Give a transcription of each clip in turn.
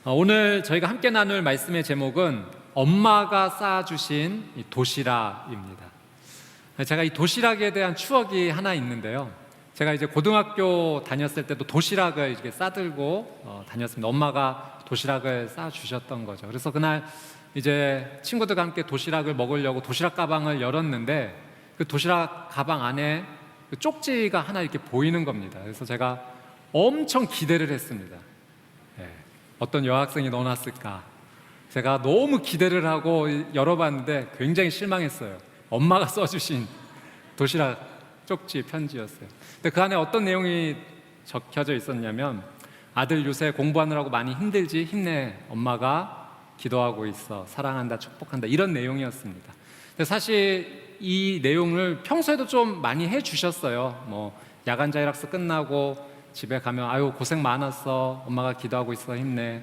오늘 저희가 함께 나눌 말씀의 제목은 엄마가 쌓아주신 이 도시락입니다. 제가 이 도시락에 대한 추억이 하나 있는데요. 제가 이제 고등학교 다녔을 때도 도시락을 이렇게 싸들고 다녔습니다. 엄마가 도시락을 싸주셨던 거죠. 그래서 그날 이제 친구들과 함께 도시락을 먹으려고 도시락 가방을 열었는데 그 도시락 가방 안에 그 쪽지가 하나 이렇게 보이는 겁니다. 그래서 제가 엄청 기대를 했습니다. 어떤 여학생이 넣어놨을까? 제가 너무 기대를 하고 열어봤는데 굉장히 실망했어요. 엄마가 써주신 도시락 쪽지 편지였어요. 근데 그 안에 어떤 내용이 적혀져 있었냐면, 아들 요새 공부하느라고 많이 힘들지? 힘내. 엄마가 기도하고 있어. 사랑한다, 축복한다. 이런 내용이었습니다. 근데 사실 이 내용을 평소에도 좀 많이 해주셨어요. 뭐 야간 자율학습 끝나고 집에 가면 아유 고생 많았어, 엄마가 기도하고 있어, 힘내.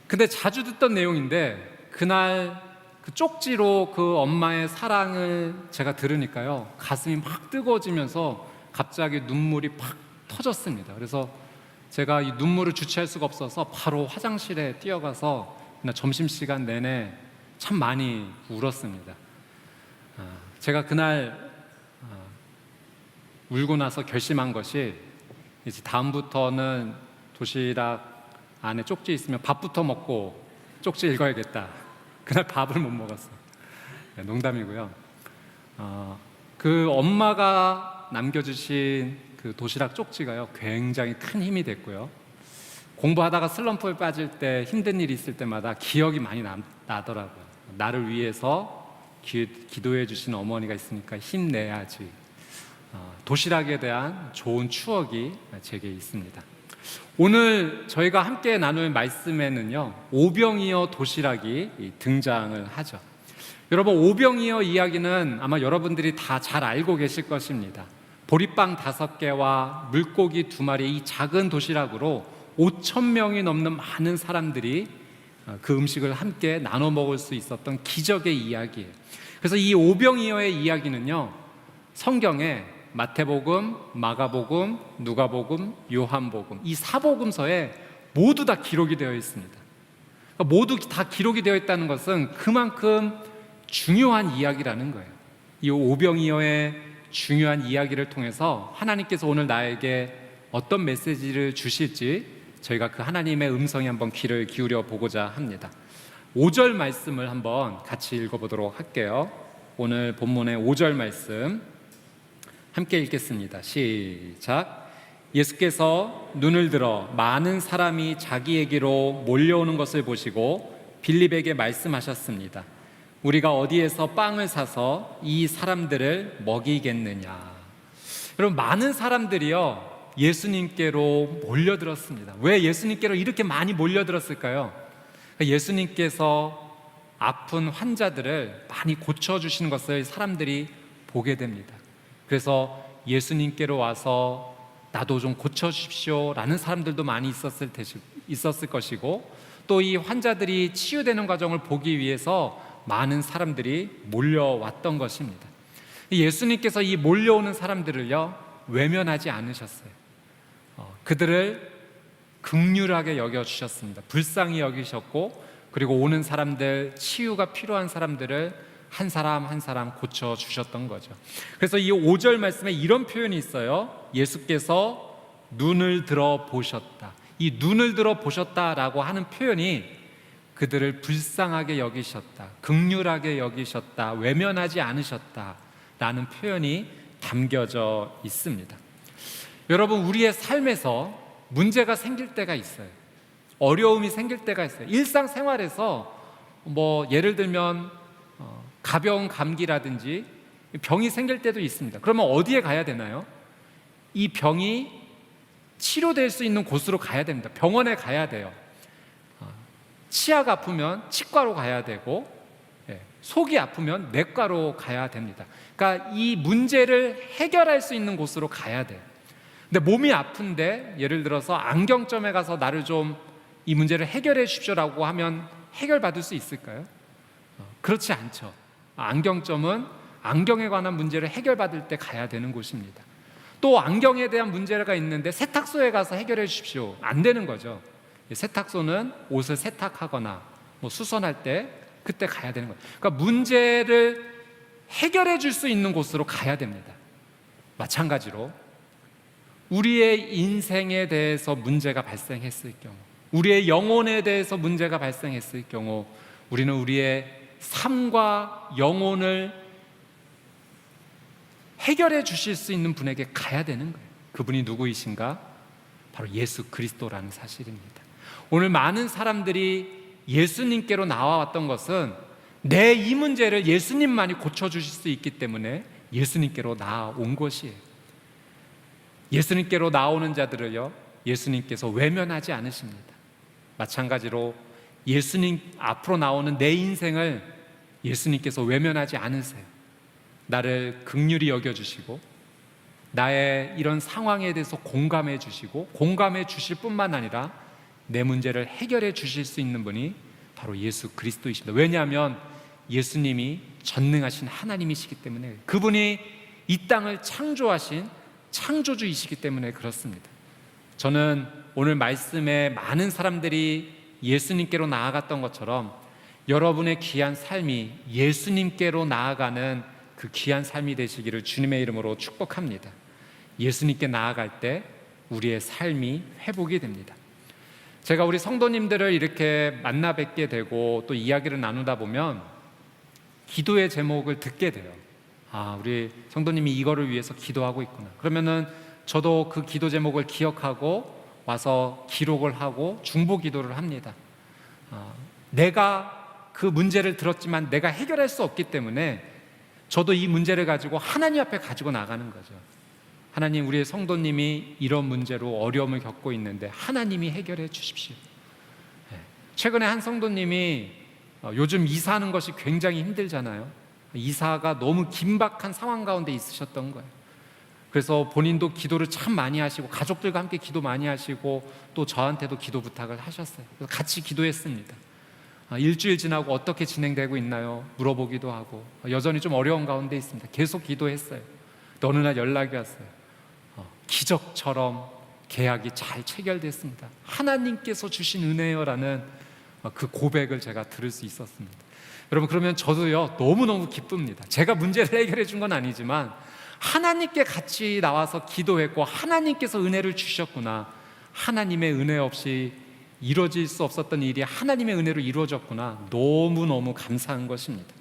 근데 자주 듣던 내용인데 그날 그 쪽지로 그 엄마의 사랑을 제가 들으니까요, 가슴이 막 뜨거워지면서 갑자기 눈물이 팍 터졌습니다. 그래서 제가 이 눈물을 주체할 수가 없어서 바로 화장실에 뛰어가서 그날 점심시간 내내 참 많이 울었습니다. 제가 그날 울고 나서 결심한 것이, 이제 다음부터는 도시락 안에 쪽지 있으면 밥부터 먹고 쪽지 읽어야겠다. 그날 밥을 못 먹었어요. 농담이고요. 그 엄마가 남겨주신 그 도시락 쪽지가요, 굉장히 큰 힘이 됐고요. 공부하다가 슬럼프에 빠질 때, 힘든 일이 있을 때마다 기억이 많이 나더라고요. 나를 위해서 기도해 주신 어머니가 있으니까 힘내야지. 도시락에 대한 좋은 추억이 제게 있습니다. 오늘 저희가 함께 나눌 말씀에는요, 오병이어 도시락이 등장을 하죠. 여러분, 오병이어 이야기는 아마 여러분들이 다 잘 알고 계실 것입니다. 보리빵 5개와 물고기 2마리, 이 작은 도시락으로 5,000명이 넘는 많은 사람들이 그 음식을 함께 나눠 먹을 수 있었던 기적의 이야기예요. 그래서 이 오병이어의 이야기는요, 성경에 마태복음, 마가복음, 누가복음, 요한복음, 이 4복음서에 모두 다 기록이 되어 있습니다. 그러니까 모두 다 기록이 되어 있다는 것은 그만큼 중요한 이야기라는 거예요. 이 오병이어의 중요한 이야기를 통해서 하나님께서 오늘 나에게 어떤 메시지를 주실지 저희가 그 하나님의 음성에 한번 귀를 기울여 보고자 합니다. 5절 말씀을 한번 같이 읽어보도록 할게요. 오늘 본문의 5절 말씀 함께 읽겠습니다. 시작. 예수께서 눈을 들어 많은 사람이 자기에게로 몰려오는 것을 보시고 빌립에게 말씀하셨습니다. 우리가 어디에서 빵을 사서 이 사람들을 먹이겠느냐. 여러분, 많은 사람들이요, 예수님께로 몰려들었습니다. 왜 예수님께로 이렇게 많이 몰려들었을까요? 예수님께서 아픈 환자들을 많이 고쳐주시는 것을 사람들이 보게 됩니다. 그래서 예수님께로 와서 나도 좀 고쳐주십시오 라는 사람들도 많이 있었을 것이고, 또 이 환자들이 치유되는 과정을 보기 위해서 많은 사람들이 몰려왔던 것입니다. 예수님께서 이 몰려오는 사람들을요, 외면하지 않으셨어요. 그들을 긍휼하게 여겨주셨습니다. 불쌍히 여기셨고, 그리고 오는 사람들, 치유가 필요한 사람들을 한 사람 한 사람 고쳐주셨던 거죠. 그래서 이 5절 말씀에 이런 표현이 있어요. 예수께서 눈을 들어 보셨다. 이 눈을 들어 보셨다라고 하는 표현이 그들을 불쌍하게 여기셨다, 긍휼하게 여기셨다, 외면하지 않으셨다라는 표현이 담겨져 있습니다. 여러분, 우리의 삶에서 문제가 생길 때가 있어요. 어려움이 생길 때가 있어요. 일상생활에서 뭐 예를 들면 가벼운 감기라든지 병이 생길 때도 있습니다. 그러면 어디에 가야 되나요? 이 병이 치료될 수 있는 곳으로 가야 됩니다. 병원에 가야 돼요. 치아가 아프면 치과로 가야 되고, 속이 아프면 내과로 가야 됩니다. 그러니까 이 문제를 해결할 수 있는 곳으로 가야 돼요. 근데 몸이 아픈데 예를 들어서 안경점에 가서 나를 좀 이 문제를 해결해 주십시오라고 하면 해결받을 수 있을까요? 그렇지 않죠. 안경점은 안경에 관한 문제를 해결받을 때 가야 되는 곳입니다. 또 안경에 대한 문제가 있는데 세탁소에 가서 해결해 주십시오, 안 되는 거죠. 세탁소는 옷을 세탁하거나 뭐 수선할 때 그때 가야 되는 거예요. 그러니까 문제를 해결해 줄 수 있는 곳으로 가야 됩니다. 마찬가지로 우리의 인생에 대해서 문제가 발생했을 경우, 우리의 영혼에 대해서 문제가 발생했을 경우, 우리는 우리의 삶과 영혼을 해결해 주실 수 있는 분에게 가야 되는 거예요. 그분이 누구이신가? 바로 예수 그리스도라는 사실입니다. 오늘 많은 사람들이 예수님께로 나와왔던 것은 내 이 문제를 예수님만이 고쳐주실 수 있기 때문에 예수님께로 나온 것이에요. 예수님께로 나오는 자들을요, 예수님께서 외면하지 않으십니다. 마찬가지로 예수님 앞으로 나오는 내 인생을 예수님께서 외면하지 않으세요. 나를 긍휼히 여겨주시고 나의 이런 상황에 대해서 공감해 주시고 공감해 주실 뿐만 아니라 내 문제를 해결해 주실 수 있는 분이 바로 예수 그리스도이십니다. 왜냐하면 예수님이 전능하신 하나님이시기 때문에, 그분이 이 땅을 창조하신 창조주이시기 때문에 그렇습니다. 저는 오늘 말씀에 많은 사람들이 예수님께로 나아갔던 것처럼 여러분의 귀한 삶이 예수님께로 나아가는 그 귀한 삶이 되시기를 주님의 이름으로 축복합니다. 예수님께 나아갈 때 우리의 삶이 회복이 됩니다. 제가 우리 성도님들을 이렇게 만나 뵙게 되고 또 이야기를 나누다 보면 기도의 제목을 듣게 돼요. 아, 우리 성도님이 이거를 위해서 기도하고 있구나. 그러면은 저도 그 기도 제목을 기억하고 와서 기록을 하고 중보 기도를 합니다. 내가 그 문제를 들었지만 내가 해결할 수 없기 때문에 저도 이 문제를 가지고 하나님 앞에 가지고 나가는 거죠. 하나님, 우리의 성도님이 이런 문제로 어려움을 겪고 있는데 하나님이 해결해 주십시오. 최근에 한 성도님이 요즘 이사하는 것이 굉장히 힘들잖아요. 이사가 너무 긴박한 상황 가운데 있으셨던 거예요. 그래서 본인도 기도를 참 많이 하시고 가족들과 함께 기도 많이 하시고 또 저한테도 기도 부탁을 하셨어요. 그래서 같이 기도했습니다. 일주일 지나고 어떻게 진행되고 있나요? 물어보기도 하고 여전히 좀 어려운 가운데 있습니다. 계속 기도했어요. 어느 날 연락이 왔어요. 기적처럼 계약이 잘 체결됐습니다. 하나님께서 주신 은혜요라는 그 고백을 제가 들을 수 있었습니다. 여러분, 그러면 저도요 너무너무 기쁩니다. 제가 문제를 해결해 준 건 아니지만 하나님께 같이 나와서 기도했고 하나님께서 은혜를 주셨구나, 하나님의 은혜 없이 이루어질 수 없었던 일이 하나님의 은혜로 이루어졌구나, 너무너무 감사한 것입니다.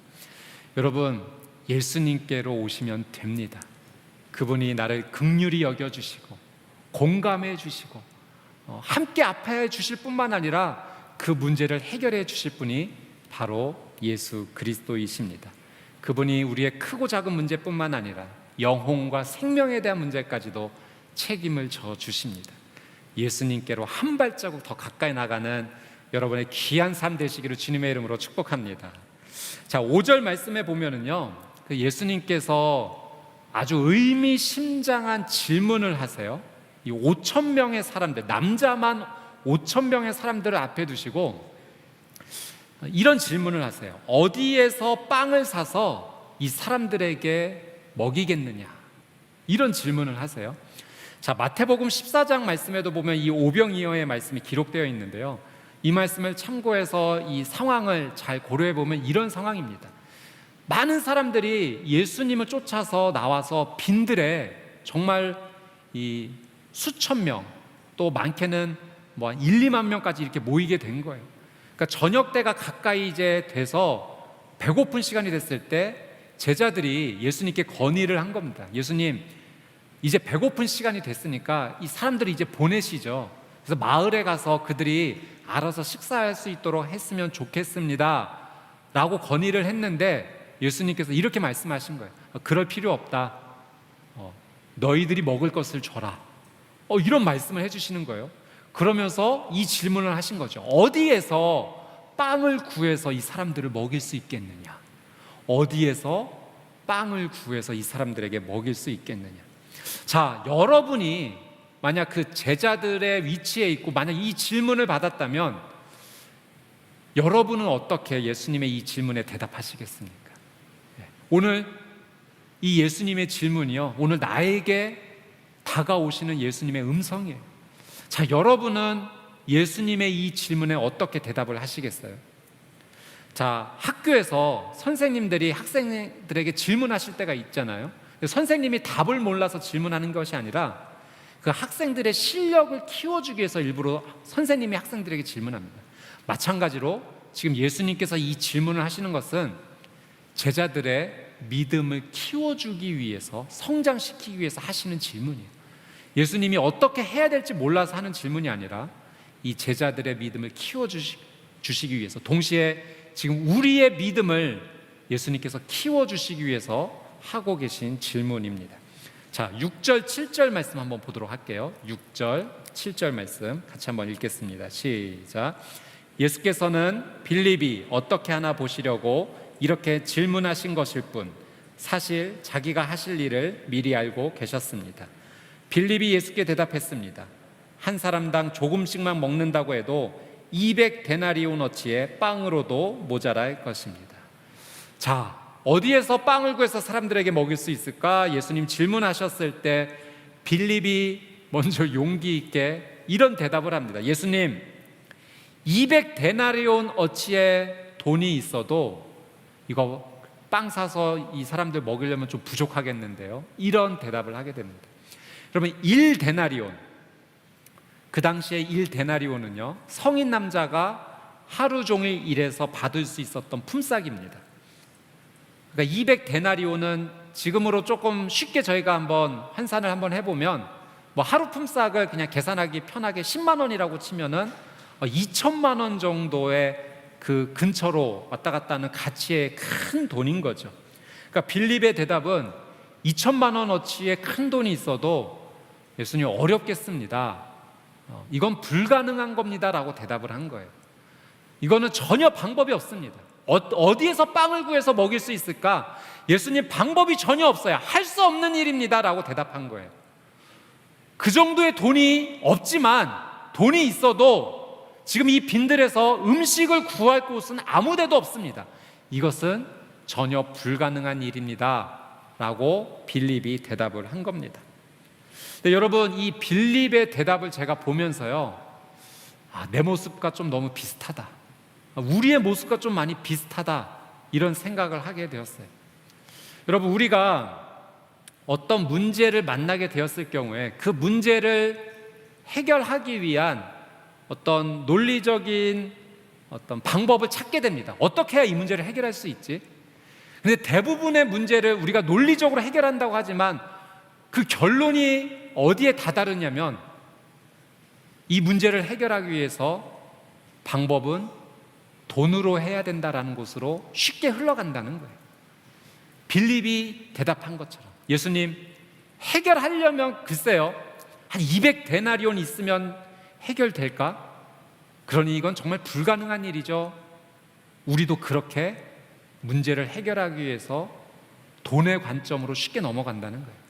여러분, 예수님께로 오시면 됩니다. 그분이 나를 긍휼히 여겨주시고 공감해 주시고 함께 아파해 주실 뿐만 아니라 그 문제를 해결해 주실 분이 바로 예수 그리스도이십니다. 그분이 우리의 크고 작은 문제뿐만 아니라 영혼과 생명에 대한 문제까지도 책임을 져 주십니다. 예수님께로 한 발자국 더 가까이 나가는 여러분의 귀한 삶 되시기를 주님의 이름으로 축복합니다. 자, 5절 말씀에 보면은요, 그 예수님께서 아주 의미심장한 질문을 하세요. 이 5,000명의 사람들, 남자만 5,000명의 사람들을 앞에 두시고 이런 질문을 하세요. 어디에서 빵을 사서 이 사람들에게 먹이겠느냐, 이런 질문을 하세요. 자, 마태복음 14장 말씀에도 보면 이 오병이어의 말씀이 기록되어 있는데요, 이 말씀을 참고해서 이 상황을 잘 고려해 보면 이런 상황입니다. 많은 사람들이 예수님을 쫓아서 나와서 빈들에 정말 이 수천 명, 또 많게는 뭐 1, 2만 명까지 이렇게 모이게 된 거예요. 그러니까 저녁 때가 가까이 이제 돼서 배고픈 시간이 됐을 때 제자들이 예수님께 건의를 한 겁니다. 예수님, 이제 배고픈 시간이 됐으니까 이 사람들이 이제 보내시죠. 그래서 마을에 가서 그들이 알아서 식사할 수 있도록 했으면 좋겠습니다 라고 건의를 했는데 예수님께서 이렇게 말씀하신 거예요. 그럴 필요 없다. 너희들이 먹을 것을 줘라. 이런 말씀을 해주시는 거예요. 그러면서 이 질문을 하신 거죠. 어디에서 빵을 구해서 이 사람들을 먹일 수 있겠느냐? 어디에서 빵을 구해서 이 사람들에게 먹일 수 있겠느냐? 자, 여러분이 만약 그 제자들의 위치에 있고 만약 이 질문을 받았다면 여러분은 어떻게 예수님의 이 질문에 대답하시겠습니까? 오늘 이 예수님의 질문이요, 오늘 나에게 다가오시는 예수님의 음성이에요. 자, 여러분은 예수님의 이 질문에 어떻게 대답을 하시겠어요? 자, 학교에서 선생님들이 학생들에게 질문하실 때가 있잖아요. 선생님이 답을 몰라서 질문하는 것이 아니라 그 학생들의 실력을 키워주기 위해서 일부러 선생님이 학생들에게 질문합니다. 마찬가지로 지금 예수님께서 이 질문을 하시는 것은 제자들의 믿음을 키워주기 위해서, 성장시키기 위해서 하시는 질문이에요. 예수님이 어떻게 해야 될지 몰라서 하는 질문이 아니라 이 제자들의 믿음을 키워주시기 위해서, 동시에 지금 우리의 믿음을 예수님께서 키워주시기 위해서 하고 계신 질문입니다. 자, 6절, 7절 말씀 한번 보도록 할게요. 6절, 7절 말씀 같이 한번 읽겠습니다. 시작. 예수께서는 빌립이 어떻게 하나 보시려고 이렇게 질문하신 것일 뿐 사실 자기가 하실 일을 미리 알고 계셨습니다. 빌립이 예수께 대답했습니다. 한 사람당 조금씩만 먹는다고 해도 200데나리온어치의 빵으로도 모자랄 것입니다. 자, 어디에서 빵을 구해서 사람들에게 먹일 수 있을까? 예수님 질문하셨을 때 빌립이 먼저 용기 있게 이런 대답을 합니다. 예수님, 200데나리온어치의 돈이 있어도 이거 빵 사서 이 사람들 먹이려면 좀 부족하겠는데요. 이런 대답을 하게 됩니다. 그러면 1데나리온, 그 당시에 1데나리온은요, 성인 남자가 하루 종일 일해서 받을 수 있었던 품삯입니다. 그러니까 200데나리온은 지금으로 조금 쉽게 저희가 한번 환산을 한번 해보면 뭐 하루 품삯을 그냥 계산하기 편하게 10만 원이라고 치면은 2천만 원 정도의 그 근처로 왔다 갔다 하는 가치의 큰 돈인 거죠. 그러니까 빌립의 대답은 2천만 원어치의 큰 돈이 있어도 예수님 어렵겠습니다. 이건 불가능한 겁니다라고 대답을 한 거예요. 이거는 전혀 방법이 없습니다. 어디에서 빵을 구해서 먹일 수 있을까? 예수님 방법이 전혀 없어요. 할 수 없는 일입니다라고 대답한 거예요. 그 정도의 돈이 없지만 돈이 있어도 지금 이 빈들에서 음식을 구할 곳은 아무 데도 없습니다. 이것은 전혀 불가능한 일입니다 라고 빌립이 대답을 한 겁니다. 근데 여러분, 이 빌립의 대답을 제가 보면서요, 내 모습과 좀 너무 비슷하다, 우리의 모습과 좀 많이 비슷하다, 이런 생각을 하게 되었어요. 여러분, 우리가 어떤 문제를 만나게 되었을 경우에 그 문제를 해결하기 위한 어떤 논리적인 어떤 방법을 찾게 됩니다. 어떻게 해야 이 문제를 해결할 수 있지? 근데 대부분의 문제를 우리가 논리적으로 해결한다고 하지만 그 결론이 어디에 다다르냐면 이 문제를 해결하기 위해서 방법은 돈으로 해야 된다라는 곳으로 쉽게 흘러간다는 거예요. 빌립이 대답한 것처럼 예수님, 해결하려면 글쎄요, 한 200데나리온 있으면 해결될까? 그러니 이건 정말 불가능한 일이죠. 우리도 그렇게 문제를 해결하기 위해서 돈의 관점으로 쉽게 넘어간다는 거예요.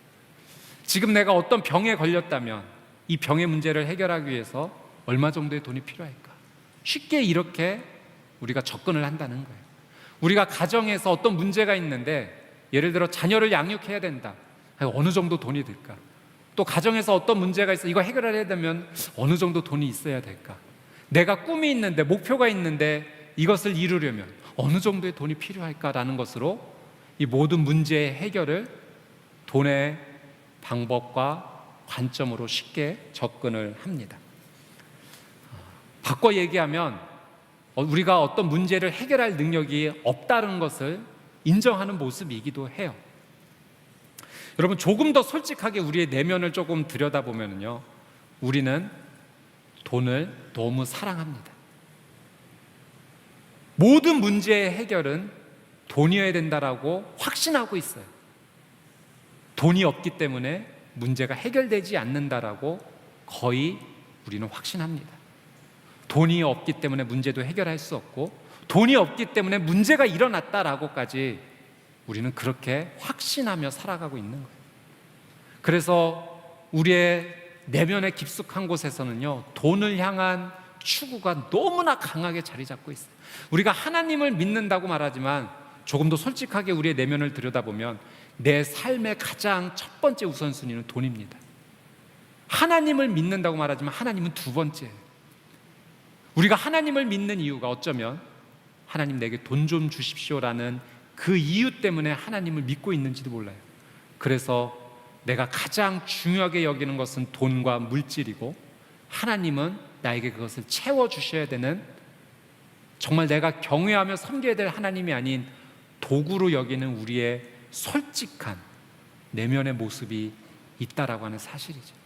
지금 내가 어떤 병에 걸렸다면 이 병의 문제를 해결하기 위해서 얼마 정도의 돈이 필요할까? 쉽게 이렇게 우리가 접근을 한다는 거예요. 우리가 가정에서 어떤 문제가 있는데 예를 들어 자녀를 양육해야 된다. 어느 정도 돈이 들까? 또 가정에서 어떤 문제가 있어, 이거 해결해야 되면 어느 정도 돈이 있어야 될까? 내가 꿈이 있는데, 목표가 있는데 이것을 이루려면 어느 정도의 돈이 필요할까라는 것으로 이 모든 문제의 해결을 돈의 방법과 관점으로 쉽게 접근을 합니다. 바꿔 얘기하면 우리가 어떤 문제를 해결할 능력이 없다는 것을 인정하는 모습이기도 해요. 여러분, 조금 더 솔직하게 우리의 내면을 조금 들여다보면요, 우리는 돈을 너무 사랑합니다. 모든 문제의 해결은 돈이어야 된다라고 확신하고 있어요. 돈이 없기 때문에 문제가 해결되지 않는다라고 거의 우리는 확신합니다. 돈이 없기 때문에 문제도 해결할 수 없고, 돈이 없기 때문에 문제가 일어났다라고까지 우리는 그렇게 확신하며 살아가고 있는 거예요. 그래서 우리의 내면의 깊숙한 곳에서는요, 돈을 향한 추구가 너무나 강하게 자리 잡고 있어요. 우리가 하나님을 믿는다고 말하지만 조금 더 솔직하게 우리의 내면을 들여다보면 내 삶의 가장 첫 번째 우선순위는 돈입니다. 하나님을 믿는다고 말하지만 하나님은 두 번째예요. 우리가 하나님을 믿는 이유가 어쩌면 하나님 내게 돈 좀 주십시오라는 그 이유 때문에 하나님을 믿고 있는지도 몰라요. 그래서 내가 가장 중요하게 여기는 것은 돈과 물질이고 하나님은 나에게 그것을 채워주셔야 되는, 정말 내가 경외하며 섬겨야 될 하나님이 아닌 도구로 여기는 우리의 솔직한 내면의 모습이 있다라고 하는 사실이죠.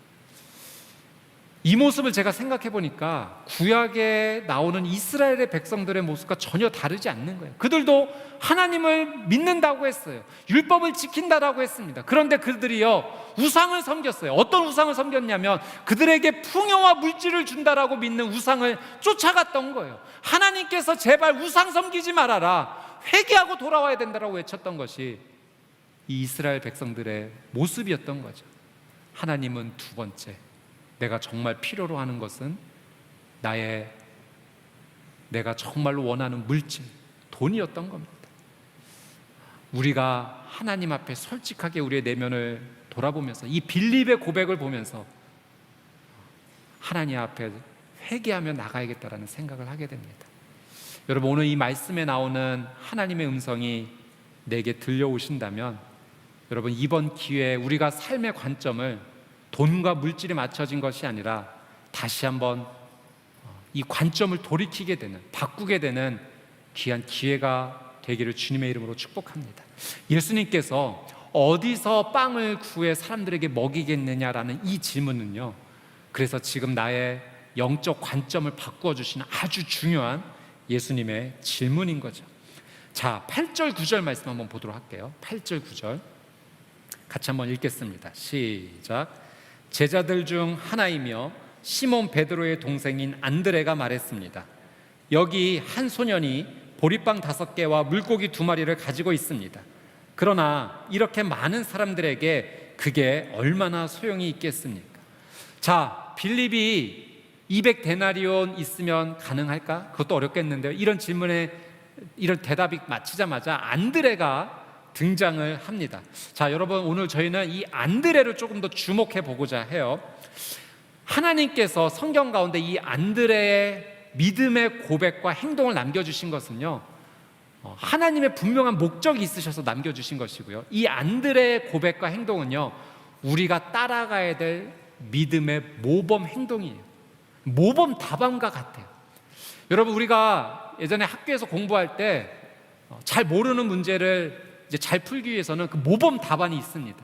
이 모습을 제가 생각해 보니까 구약에 나오는 이스라엘의 백성들의 모습과 전혀 다르지 않는 거예요. 그들도 하나님을 믿는다고 했어요. 율법을 지킨다라고 했습니다. 그런데 그들이요, 우상을 섬겼어요. 어떤 우상을 섬겼냐면 그들에게 풍요와 물질을 준다라고 믿는 우상을 쫓아갔던 거예요. 하나님께서 제발 우상 섬기지 말아라, 회개하고 돌아와야 된다라고 외쳤던 것이 이 이스라엘 백성들의 모습이었던 거죠. 하나님은 두 번째, 내가 정말 필요로 하는 것은 내가 정말로 원하는 물질, 돈이었던 겁니다. 우리가 하나님 앞에 솔직하게 우리의 내면을 돌아보면서 이 빌립의 고백을 보면서 하나님 앞에 회개하며 나가야겠다라는 생각을 하게 됩니다. 여러분, 오늘 이 말씀에 나오는 하나님의 음성이 내게 들려오신다면 여러분, 이번 기회에 우리가 삶의 관점을 돈과 물질에 맞춰진 것이 아니라 다시 한번 이 관점을 돌이키게 되는, 바꾸게 되는 귀한 기회가 되기를 주님의 이름으로 축복합니다. 예수님께서 어디서 빵을 구해 사람들에게 먹이겠느냐라는 이 질문은요, 그래서 지금 나의 영적 관점을 바꾸어 주시는 아주 중요한 예수님의 질문인 거죠. 자, 8절 9절 말씀 한번 보도록 할게요. 8절 9절 같이 한번 읽겠습니다. 시작. 제자들 중 하나이며 시몬 베드로의 동생인 안드레가 말했습니다. 여기 한 소년이 보리빵 5개와 물고기 2마리를 가지고 있습니다. 그러나 이렇게 많은 사람들에게 그게 얼마나 소용이 있겠습니까? 자, 빌립이 200데나리온 있으면 가능할까? 그것도 어렵겠는데요. 이런 질문에 이런 대답이 마치자마자 안드레가 등장을 합니다. 자, 여러분, 오늘 저희는 이 안드레를 조금 더 주목해 보고자 해요. 하나님께서 성경 가운데 이 안드레의 믿음의 고백과 행동을 남겨주신 것은요, 하나님의 분명한 목적이 있으셔서 남겨주신 것이고요, 이 안드레의 고백과 행동은요, 우리가 따라가야 될 믿음의 모범 행동이에요. 모범 답안과 같아요. 여러분, 우리가 예전에 학교에서 공부할 때 잘 모르는 문제를 이제 잘 풀기 위해서는 그 모범 답안이 있습니다.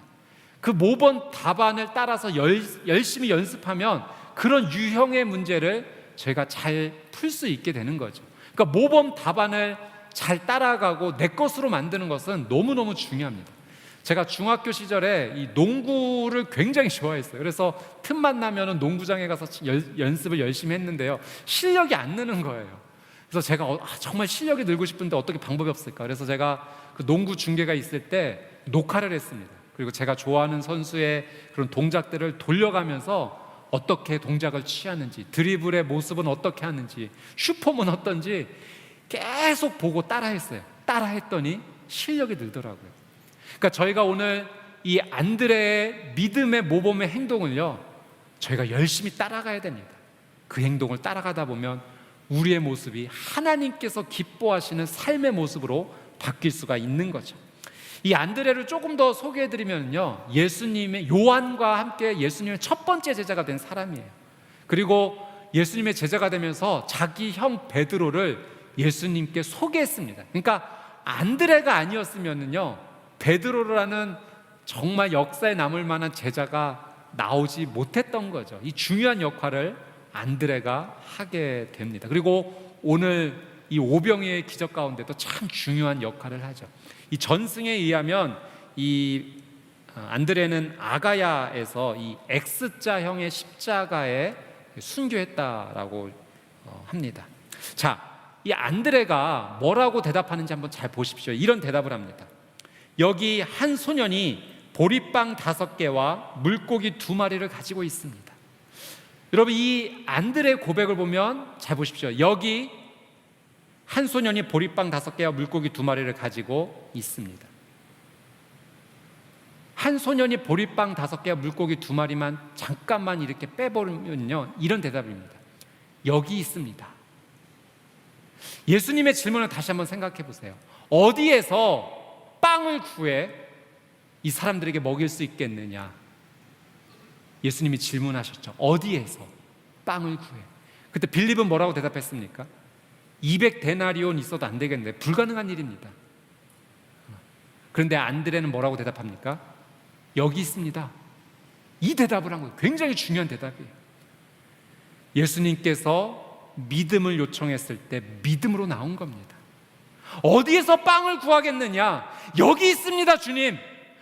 그 모범 답안을 따라서 열심히 연습하면 그런 유형의 문제를 저희가 잘 풀 수 있게 되는 거죠. 그러니까 모범 답안을 잘 따라가고 내 것으로 만드는 것은 너무너무 중요합니다. 제가 중학교 시절에 이 농구를 굉장히 좋아했어요. 그래서 틈만 나면은 농구장에 가서 연습을 열심히 했는데요, 실력이 안 느는 거예요. 그래서 제가 정말 실력이 늘고 싶은데 어떻게 방법이 없을까? 그래서 제가 그 농구 중계가 있을 때 녹화를 했습니다. 그리고 제가 좋아하는 선수의 그런 동작들을 돌려가면서 어떻게 동작을 취하는지, 드리블의 모습은 어떻게 하는지, 슈퍼는 어떤지 계속 보고 따라했어요. 따라했더니 실력이 늘더라고요. 그러니까 저희가 오늘 이 안드레의 믿음의 모범의 행동을요, 저희가 열심히 따라가야 됩니다. 그 행동을 따라가다 보면 우리의 모습이 하나님께서 기뻐하시는 삶의 모습으로 바뀔 수가 있는 거죠. 이 안드레를 조금 더 소개해드리면요, 예수님의, 요한과 함께 예수님의 첫 번째 제자가 된 사람이에요. 그리고 예수님의 제자가 되면서 자기 형 베드로를 예수님께 소개했습니다. 그러니까 안드레가 아니었으면요, 베드로라는 정말 역사에 남을 만한 제자가 나오지 못했던 거죠. 이 중요한 역할을 안드레가 하게 됩니다. 그리고 오늘 이 오병이의 기적 가운데도 참 중요한 역할을 하죠. 이 전승에 의하면 이 안드레는 아가야에서 이 X자형의 십자가에 순교했다라고 합니다. 자, 이 안드레가 뭐라고 대답하는지 한번 잘 보십시오. 이런 대답을 합니다. 여기 한 소년이 보리빵 5개와 물고기 2마리를 가지고 있습니다. 여러분, 이 안드레의 고백을 보면 잘 보십시오. 여기 한 소년이 보리빵 5개와 물고기 2마리를 가지고 있습니다. 한 소년이 보리빵 5개와 물고기 2마리만 잠깐만 이렇게 빼버리면요, 이런 대답입니다. 여기 있습니다. 예수님의 질문을 다시 한번 생각해 보세요. 어디에서 빵을 구해 이 사람들에게 먹일 수 있겠느냐? 예수님이 질문하셨죠. 어디에서 빵을 구해? 그때 빌립은 뭐라고 대답했습니까? 200데나리온 있어도 안 되겠는데 불가능한 일입니다. 그런데 안드레는 뭐라고 대답합니까? 여기 있습니다. 이 대답을 한 거예요. 굉장히 중요한 대답이에요. 예수님께서 믿음을 요청했을 때 믿음으로 나온 겁니다. 어디에서 빵을 구하겠느냐? 여기 있습니다, 주님.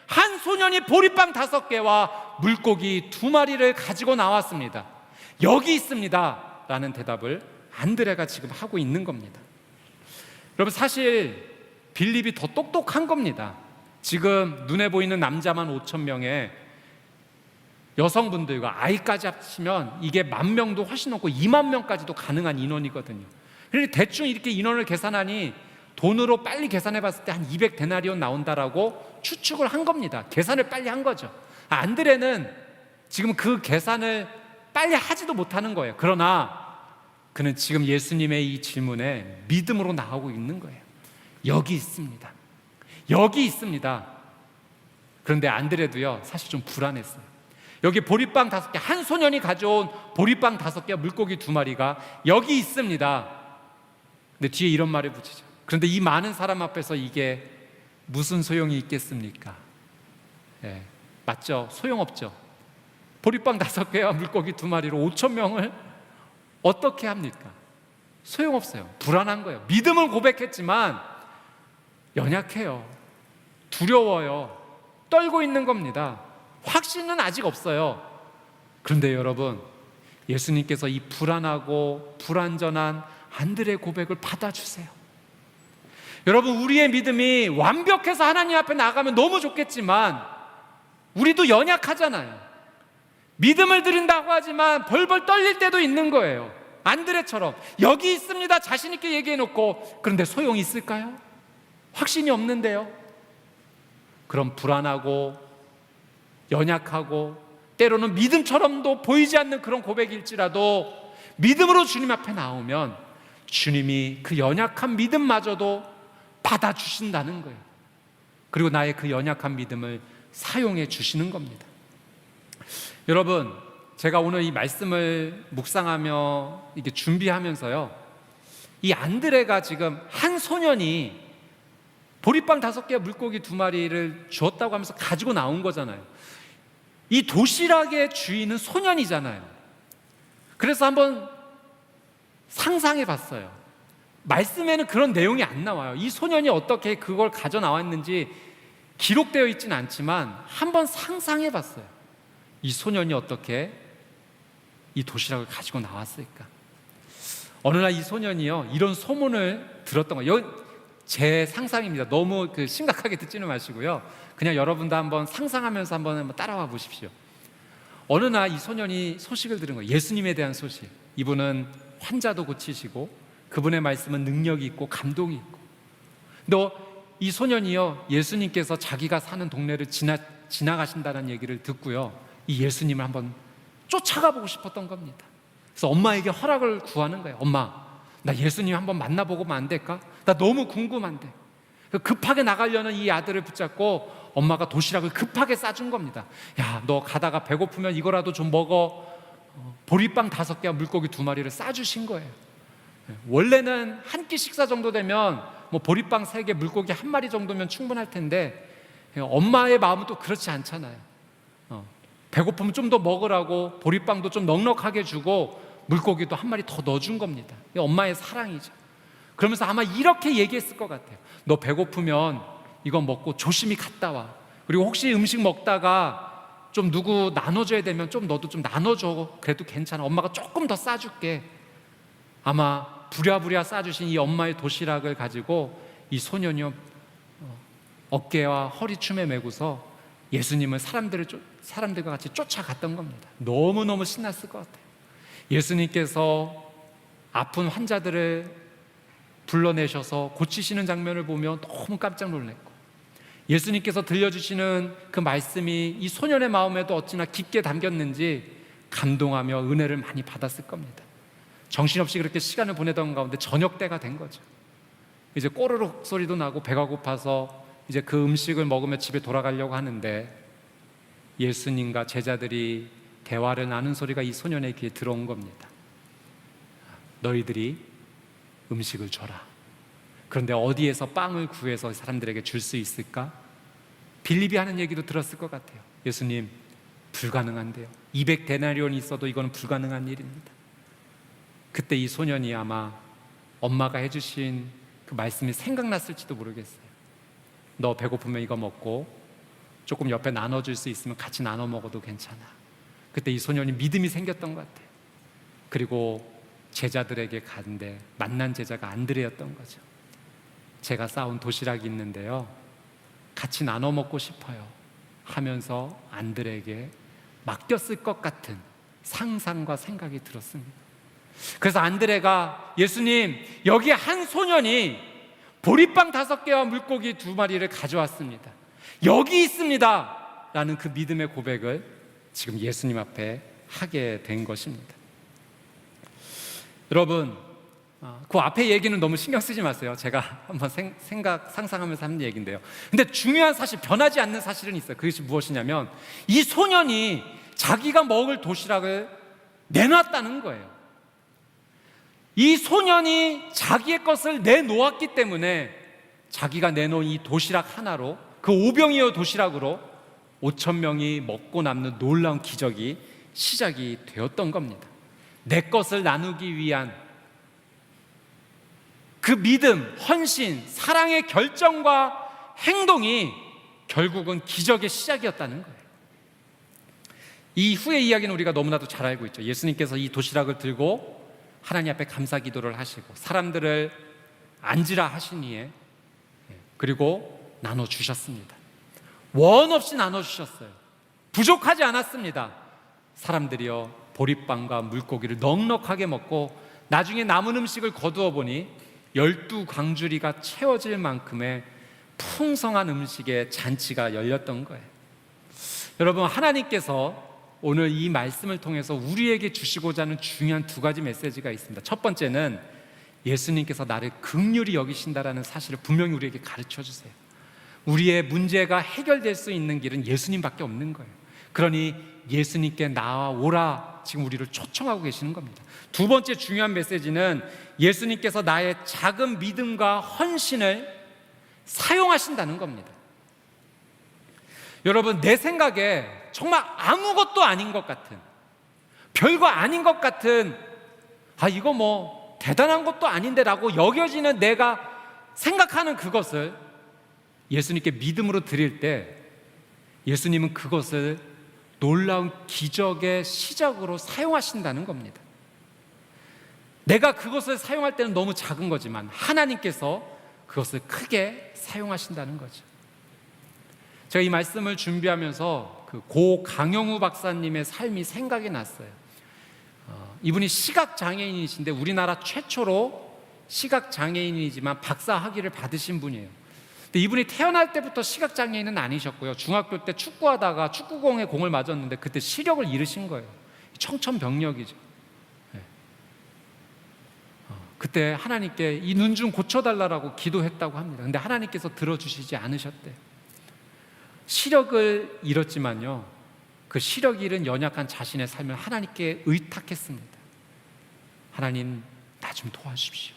한 소년이 보리빵 5개와 물고기 2마리를 가지고 나왔습니다. 여기 있습니다 라는 대답을 안드레가 지금 하고 있는 겁니다. 여러분, 사실 빌립이 더 똑똑한 겁니다. 지금 눈에 보이는 남자만 5,000명에 여성분들과 아이까지 합치면 이게 10,000명도 훨씬 넘고 20,000명까지도 가능한 인원이거든요. 그런데 대충 이렇게 인원을 계산하니 돈으로 빨리 계산해 봤을 때 한 200데나리온 나온다라고 추측을 한 겁니다. 계산을 빨리 한 거죠. 안드레는 지금 그 계산을 빨리 하지도 못하는 거예요. 그러나 그는 지금 예수님의 이 질문에 믿음으로 나오고 있는 거예요. 여기 있습니다. 여기 있습니다. 그런데 안드레도요, 사실 좀 불안했어요. 여기 보리빵 5개, 한 소년이 가져온 보리빵 5개, 물고기 2마리가 여기 있습니다. 근데 뒤에 이런 말을 붙이죠. 그런데 이 많은 사람 앞에서 이게 무슨 소용이 있겠습니까? 예, 맞죠? 소용없죠. 보리빵 5개와 물고기 2마리로 5,000명을 어떻게 합니까? 소용없어요. 불안한 거예요. 믿음을 고백했지만 연약해요. 두려워요. 떨고 있는 겁니다. 확신은 아직 없어요. 그런데 여러분, 예수님께서 이 불안하고 불완전한 안드레의 고백을 받아주세요. 여러분, 우리의 믿음이 완벽해서 하나님 앞에 나가면 너무 좋겠지만 우리도 연약하잖아요. 믿음을 드린다고 하지만 벌벌 떨릴 때도 있는 거예요. 안드레처럼 여기 있습니다 자신 있게 얘기해 놓고, 그런데 소용이 있을까요? 확신이 없는데요. 그럼 불안하고 연약하고 때로는 믿음처럼도 보이지 않는 그런 고백일지라도 믿음으로 주님 앞에 나오면 주님이 그 연약한 믿음마저도 받아주신다는 거예요. 그리고 나의 그 연약한 믿음을 사용해 주시는 겁니다. 여러분, 제가 오늘 이 말씀을 묵상하며 이게 준비하면서요, 이 안드레가 지금 한 소년이 보리빵 5개, 물고기 2마리를 주었다고 하면서 가지고 나온 거잖아요. 이 도시락의 주인은 소년이잖아요. 그래서 한번 상상해 봤어요. 말씀에는 그런 내용이 안 나와요. 이 소년이 어떻게 그걸 가져 나왔는지 기록되어 있지는 않지만 한번 상상해 봤어요. 이 소년이 어떻게 이 도시락을 가지고 나왔을까? 어느 날 이 소년이요, 이런 소문을 들었던 거예요. 제 상상입니다. 너무 심각하게 듣지는 마시고요. 그냥 여러분도 한번 상상하면서 한번 따라와 보십시오. 어느 날 이 소년이 소식을 들은 거예요. 예수님에 대한 소식. 이분은 환자도 고치시고 그분의 말씀은 능력이 있고 감동이 있고. 근데 이 소년이요, 예수님께서 자기가 사는 동네를 지나가신다는 얘기를 듣고요, 이 예수님을 한번 쫓아가 보고 싶었던 겁니다. 그래서 엄마에게 허락을 구하는 거예요. 엄마, 나 예수님 한번 만나보고만 안 될까? 나 너무 궁금한데. 급하게 나가려는 이 아들을 붙잡고 엄마가 도시락을 급하게 싸준 겁니다. 야, 너 가다가 배고프면 이거라도 좀 먹어. 보리빵 5개와 물고기 2마리를 싸주신 거예요. 원래는 한 끼 식사 정도 되면 뭐 보리빵 3개, 물고기 1마리 정도면 충분할 텐데 엄마의 마음은 또 그렇지 않잖아요. 배고프면 좀 더 먹으라고 보리빵도 좀 넉넉하게 주고 물고기도 1마리 더 넣어준 겁니다. 엄마의 사랑이죠. 그러면서 아마 이렇게 얘기했을 것 같아요. 너 배고프면 이거 먹고 조심히 갔다 와. 그리고 혹시 음식 먹다가 좀 누구 나눠줘야 되면 좀 너도 좀 나눠줘. 그래도 괜찮아. 엄마가 조금 더 싸줄게. 아마 부랴부랴 싸주신 이 엄마의 도시락을 가지고 이 소년이 어깨와 허리춤에 메고서 예수님을 사람들과 같이 쫓아갔던 겁니다. 너무너무 신났을 것 같아요. 예수님께서 아픈 환자들을 불러내셔서 고치시는 장면을 보면 너무 깜짝 놀랐고, 예수님께서 들려주시는 그 말씀이 이 소년의 마음에도 어찌나 깊게 담겼는지 감동하며 은혜를 많이 받았을 겁니다. 정신없이 그렇게 시간을 보내던 가운데 저녁 때가 된 거죠. 이제 꼬르륵 소리도 나고 배가 고파서 이제 그 음식을 먹으며 집에 돌아가려고 하는데 예수님과 제자들이 대화를 나눈 소리가 이 소년의 귀에 들어온 겁니다. 너희들이 음식을 줘라. 그런데 어디에서 빵을 구해서 사람들에게 줄 수 있을까? 빌립이 하는 얘기도 들었을 것 같아요. 예수님, 불가능한데요. 200데나리온이 있어도 이거는 불가능한 일입니다. 그때 이 소년이 아마 엄마가 해주신 그 말씀이 생각났을지도 모르겠어요. 너 배고프면 이거 먹고 조금 옆에 나눠줄 수 있으면 같이 나눠 먹어도 괜찮아. 그때 이 소년이 믿음이 생겼던 것 같아요. 그리고 제자들에게 갔는데 만난 제자가 안드레였던 거죠. 제가 싸온 도시락이 있는데요, 같이 나눠 먹고 싶어요 하면서 안드레에게 맡겼을 것 같은 상상과 생각이 들었습니다. 그래서 안드레가 예수님, 여기 한 소년이 보리빵 5개와 물고기 2마리를 가져왔습니다. 여기 있습니다 라는 그 믿음의 고백을 지금 예수님 앞에 하게 된 것입니다. 여러분, 그 앞에 얘기는 너무 신경 쓰지 마세요. 제가 한번 상상하면서 하는 얘기인데요. 근데 중요한 사실, 변하지 않는 사실은 있어요. 그것이 무엇이냐면 이 소년이 자기가 먹을 도시락을 내놨다는 거예요. 이 소년이 자기의 것을 내놓았기 때문에 자기가 내놓은 이 도시락 하나로, 그 오병이어 도시락으로 5,000명이 먹고 남는 놀라운 기적이 시작이 되었던 겁니다. 내 것을 나누기 위한 그 믿음, 헌신, 사랑의 결정과 행동이 결국은 기적의 시작이었다는 거예요. 이 후의 이야기는 우리가 너무나도 잘 알고 있죠. 예수님께서 이 도시락을 들고 하나님 앞에 감사 기도를 하시고 사람들을 앉으라 하시니에 그리고 나눠주셨습니다. 원 없이 나눠주셨어요. 부족하지 않았습니다. 사람들이요, 보리빵과 물고기를 넉넉하게 먹고 나중에 남은 음식을 거두어 보니 12광주리가 채워질 만큼의 풍성한 음식의 잔치가 열렸던 거예요. 여러분, 하나님께서 오늘 이 말씀을 통해서 우리에게 주시고자 하는 중요한 2가지 메시지가 있습니다. 첫 번째는 예수님께서 나를 긍휼히 여기신다라는 사실을 분명히 우리에게 가르쳐 주세요. 우리의 문제가 해결될 수 있는 길은 예수님밖에 없는 거예요. 그러니 예수님께 나아오라, 지금 우리를 초청하고 계시는 겁니다. 2번째 중요한 메시지는 예수님께서 나의 작은 믿음과 헌신을 사용하신다는 겁니다. 여러분, 내 생각에 정말 아무것도 아닌 것 같은, 별거 아닌 것 같은, 이거 뭐 대단한 것도 아닌데 라고 여겨지는 내가 생각하는 그것을 예수님께 믿음으로 드릴 때 예수님은 그것을 놀라운 기적의 시작으로 사용하신다는 겁니다. 내가 그것을 사용할 때는 너무 작은 거지만 하나님께서 그것을 크게 사용하신다는 거죠. 제가 이 말씀을 준비하면서 그 고 강영우 박사님의 삶이 생각이 났어요. 이분이 시각장애인이신데 우리나라 최초로 시각장애인이지만 박사 학위를 받으신 분이에요. 근데 이분이 태어날 때부터 시각장애인은 아니셨고요. 중학교 때 축구하다가 축구공에 공을 맞았는데 그때 시력을 잃으신 거예요. 청천벽력이죠. 그때 하나님께 이 눈 좀 고쳐달라고 기도했다고 합니다. 근데 하나님께서 들어주시지 않으셨대요. 시력을 잃었지만요, 그 시력 잃은 연약한 자신의 삶을 하나님께 의탁했습니다. 하나님, 나 좀 도와주십시오.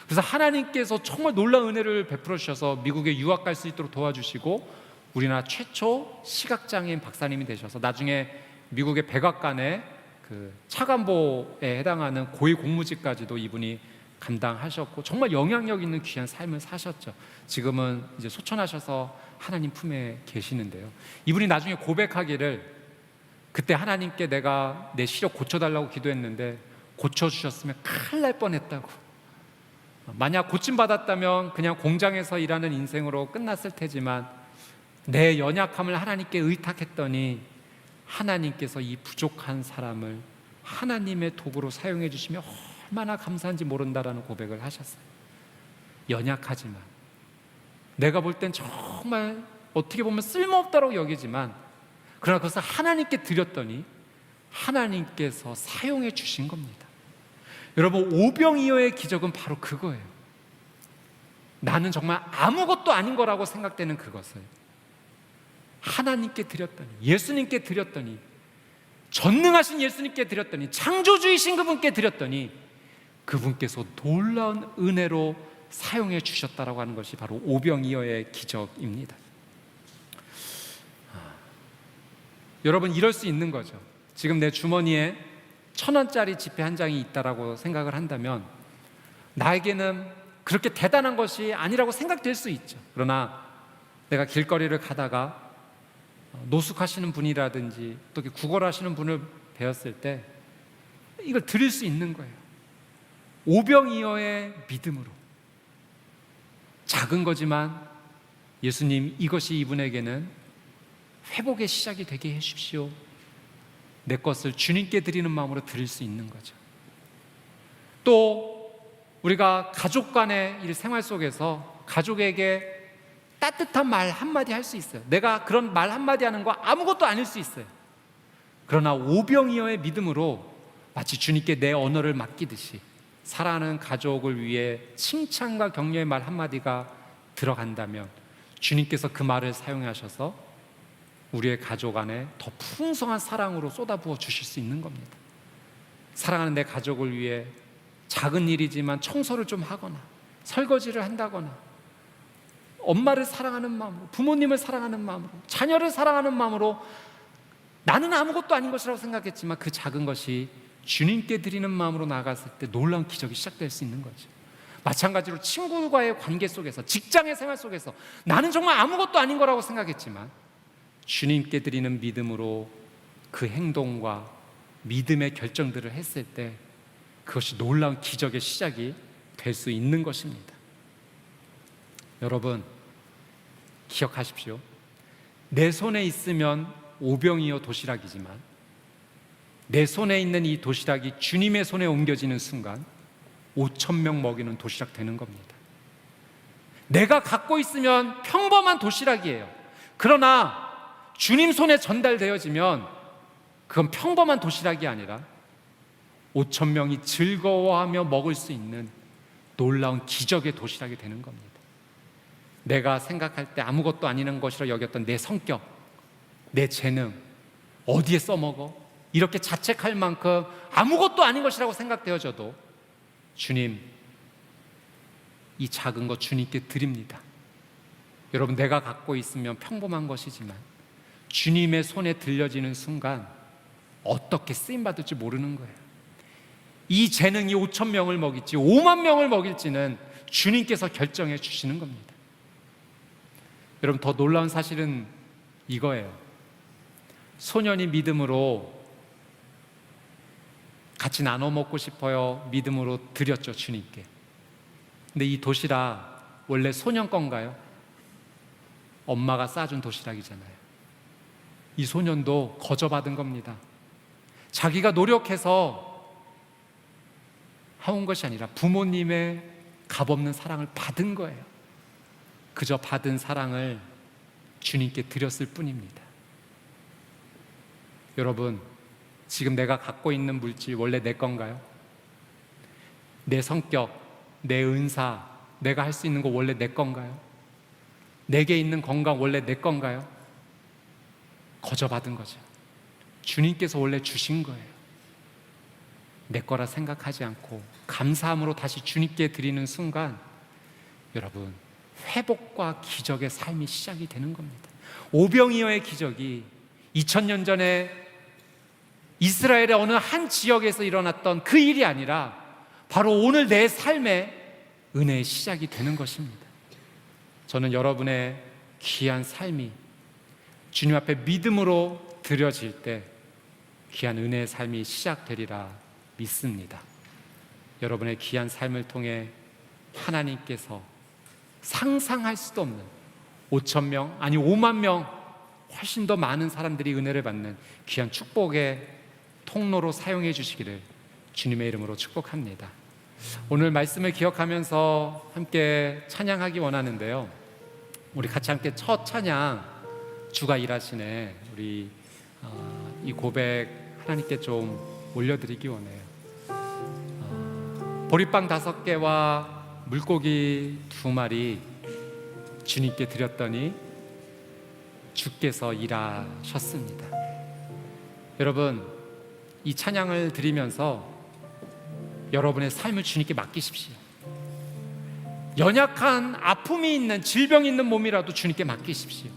그래서 하나님께서 정말 놀라운 은혜를 베풀어 주셔서 미국에 유학 갈 수 있도록 도와주시고 우리나라 최초 시각장애인 박사님이 되셔서 나중에 미국의 백악관의 그 차관보에 해당하는 고위 공무직까지도 이분이 감당하셨고 정말 영향력 있는 귀한 삶을 사셨죠. 지금은 이제 소천하셔서 하나님 품에 계시는데요, 이분이 나중에 고백하기를 그때 하나님께 내가 내 시력 고쳐달라고 기도했는데 고쳐주셨으면 큰일 날 뻔했다고. 만약 고침받았다면 그냥 공장에서 일하는 인생으로 끝났을 테지만 내 연약함을 하나님께 의탁했더니 하나님께서 이 부족한 사람을 하나님의 도구로 사용해 주시며 얼마나 감사한지 모른다라는 고백을 하셨어요. 연약하지만, 내가 볼 땐 정말 어떻게 보면 쓸모없다고 여기지만, 그러나 그것을 하나님께 드렸더니 하나님께서 사용해 주신 겁니다. 여러분, 오병이어의 기적은 바로 그거예요. 나는 정말 아무것도 아닌 거라고 생각되는 그것을 하나님께 드렸더니, 예수님께 드렸더니, 전능하신 예수님께 드렸더니, 창조주이신 그분께 드렸더니 그분께서 놀라운 은혜로 사용해 주셨다라고 하는 것이 바로 오병이어의 기적입니다. 여러분, 이럴 수 있는 거죠. 지금 내 주머니에 1,000원짜리 지폐 한 장이 있다라고 생각을 한다면 나에게는 그렇게 대단한 것이 아니라고 생각될 수 있죠. 그러나 내가 길거리를 가다가 노숙하시는 분이라든지 또 구걸 하시는 분을 배웠을 때 이걸 드릴 수 있는 거예요. 오병이어의 믿음으로. 작은 거지만 예수님, 이것이 이분에게는 회복의 시작이 되게 해주십시오. 내 것을 주님께 드리는 마음으로 드릴 수 있는 거죠. 또 우리가 가족 간의 이 생활 속에서 가족에게 따뜻한 말 한마디 할 수 있어요. 내가 그런 말 한마디 하는 거 아무것도 아닐 수 있어요. 그러나 오병이어의 믿음으로 마치 주님께 내 언어를 맡기듯이 사랑하는 가족을 위해 칭찬과 격려의 말 한마디가 들어간다면 주님께서 그 말을 사용하셔서 우리의 가족 안에 더 풍성한 사랑으로 쏟아부어 주실 수 있는 겁니다. 사랑하는 내 가족을 위해 작은 일이지만 청소를 좀 하거나 설거지를 한다거나 엄마를 사랑하는 마음으로, 부모님을 사랑하는 마음으로, 자녀를 사랑하는 마음으로 나는 아무것도 아닌 것이라고 생각했지만 그 작은 것이 주님께 드리는 마음으로 나아갔을 때 놀라운 기적이 시작될 수 있는 거죠. 마찬가지로 친구와의 관계 속에서, 직장의 생활 속에서 나는 정말 아무것도 아닌 거라고 생각했지만 주님께 드리는 믿음으로 그 행동과 믿음의 결정들을 했을 때 그것이 놀라운 기적의 시작이 될 수 있는 것입니다. 여러분, 기억하십시오. 내 손에 있으면 오병이어 도시락이지만 내 손에 있는 이 도시락이 주님의 손에 옮겨지는 순간 5,000명 먹이는 도시락 되는 겁니다. 내가 갖고 있으면 평범한 도시락이에요. 그러나 주님 손에 전달되어지면 그건 평범한 도시락이 아니라 5,000명이 즐거워하며 먹을 수 있는 놀라운 기적의 도시락이 되는 겁니다. 내가 생각할 때 아무것도 아닌 것이라 여겼던 내 성격, 내 재능, 어디에 써먹어? 이렇게 자책할 만큼 아무것도 아닌 것이라고 생각되어져도 주님, 이 작은 것 주님께 드립니다. 여러분, 내가 갖고 있으면 평범한 것이지만 주님의 손에 들려지는 순간 어떻게 쓰임받을지 모르는 거예요. 이 재능이 5,000명을 먹일지 5만 명을 먹일지는 주님께서 결정해 주시는 겁니다. 여러분, 더 놀라운 사실은 이거예요. 소년이 믿음으로 같이 나눠 먹고 싶어요. 믿음으로 드렸죠, 주님께. 근데 이 도시락 원래 소년 건가요? 엄마가 싸준 도시락이잖아요. 이 소년도 거저받은 겁니다. 자기가 노력해서 해온 것이 아니라 부모님의 값없는 사랑을 받은 거예요. 그저 받은 사랑을 주님께 드렸을 뿐입니다. 여러분, 지금 내가 갖고 있는 물질 원래 내 건가요? 내 성격, 내 은사, 내가 할 수 있는 거 원래 내 건가요? 내게 있는 건강 원래 내 건가요? 거저 받은 거죠. 주님께서 원래 주신 거예요. 내 거라 생각하지 않고 감사함으로 다시 주님께 드리는 순간 여러분, 회복과 기적의 삶이 시작이 되는 겁니다. 오병이어의 기적이 2000년 전에 이스라엘의 어느 한 지역에서 일어났던 그 일이 아니라 바로 오늘 내 삶의 은혜의 시작이 되는 것입니다. 저는 여러분의 귀한 삶이 주님 앞에 믿음으로 드려질 때 귀한 은혜의 삶이 시작되리라 믿습니다. 여러분의 귀한 삶을 통해 하나님께서 상상할 수도 없는 5,000명, 아니 5만 명, 훨씬 더 많은 사람들이 은혜를 받는 귀한 축복의 통로로 사용해 주시기를 주님의 이름으로 축복합니다. 오늘 말씀을 기억하면서 함께 찬양하기 원하는데요, 우리 같이 함께 첫 찬양, 주가 일하시네, 우리 이 고백 하나님께 좀 올려드리기 원해요. 보리빵 5개와 물고기 2마리 주님께 드렸더니 주께서 일하셨습니다. 여러분, 이 찬양을 드리면서 여러분의 삶을 주님께 맡기십시오. 연약한 아픔이 있는, 질병이 있는 몸이라도 주님께 맡기십시오.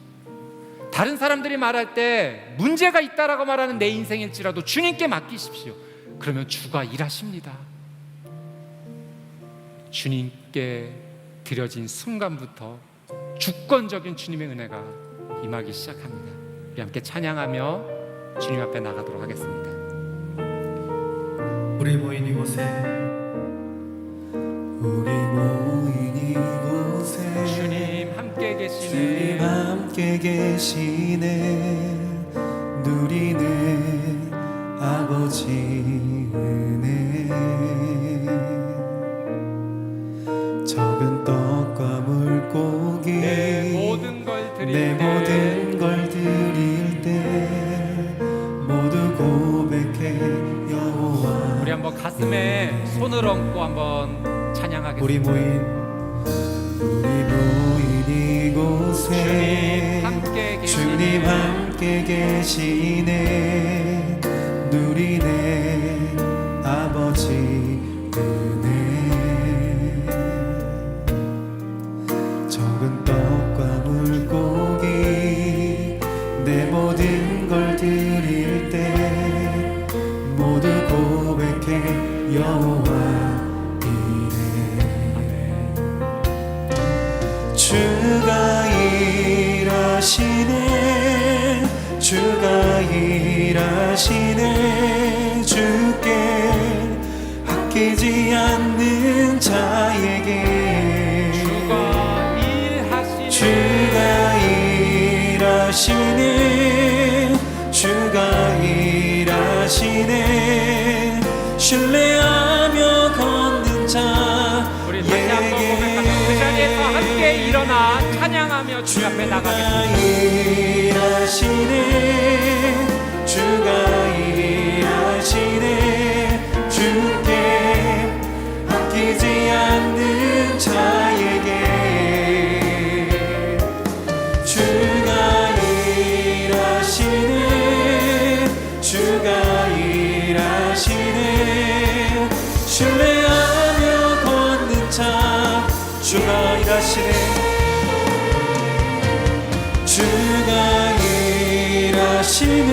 다른 사람들이 말할 때 문제가 있다라고 말하는 내 인생일지라도 주님께 맡기십시오. 그러면 주가 일하십니다. 주님께 드려진 순간부터 주권적인 주님의 은혜가 임하기 시작합니다. 우리 함께 찬양하며 주님 앞에 나가도록 하겠습니다. 우리 모인 이곳에, 우리 모인 이곳에 주님 함께 주님 계시네. 함께 계시네. 누리는 아버지 은혜. 적은 떡과 물고기 내 모든 걸 드릴 내 때 모든 걸 드릴 때 모두 고백해 여호와. 우리 한번 가슴에 손을 얹고 한번 찬양하겠습니다. 우리 모인 이곳에 주님 함께 계시네. 누리네 아버지 은혜. 적은 떡과 물고기 내 모든 걸 드릴 때 모두 고백해 여호와 주가 일하시네. 주가 일하시네. 주께 아끼지 않는 자에게 주가 일하시네. 주가 일하시네. 주가 일하시네. 신뢰하며 걷는 자 우리 다시 한번 고백합니다. 그 자리에서 함께 일어나 찬양하며 주 앞에 나가겠습니다. 일하시네. 주가 일하시네. 주께 아끼지 않는 자에게 주가 일하시네. 주가 일하시네. 신뢰하며 걷는 자 주가 일하시네. 주가 일하시네.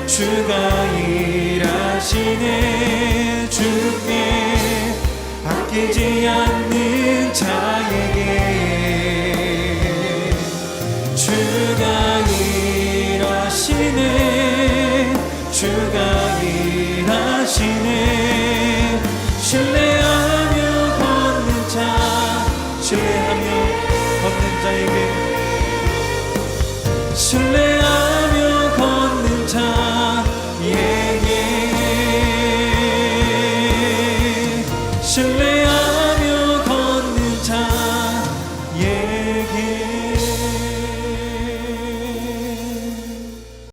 주가 일하시네. 주께 아끼지 않는 자에게 주가 일하시네. 주가 일하시네. 신뢰하며 걷는 자 신뢰하며 걷는 자에게 신뢰하며 걷는 자 예예 신뢰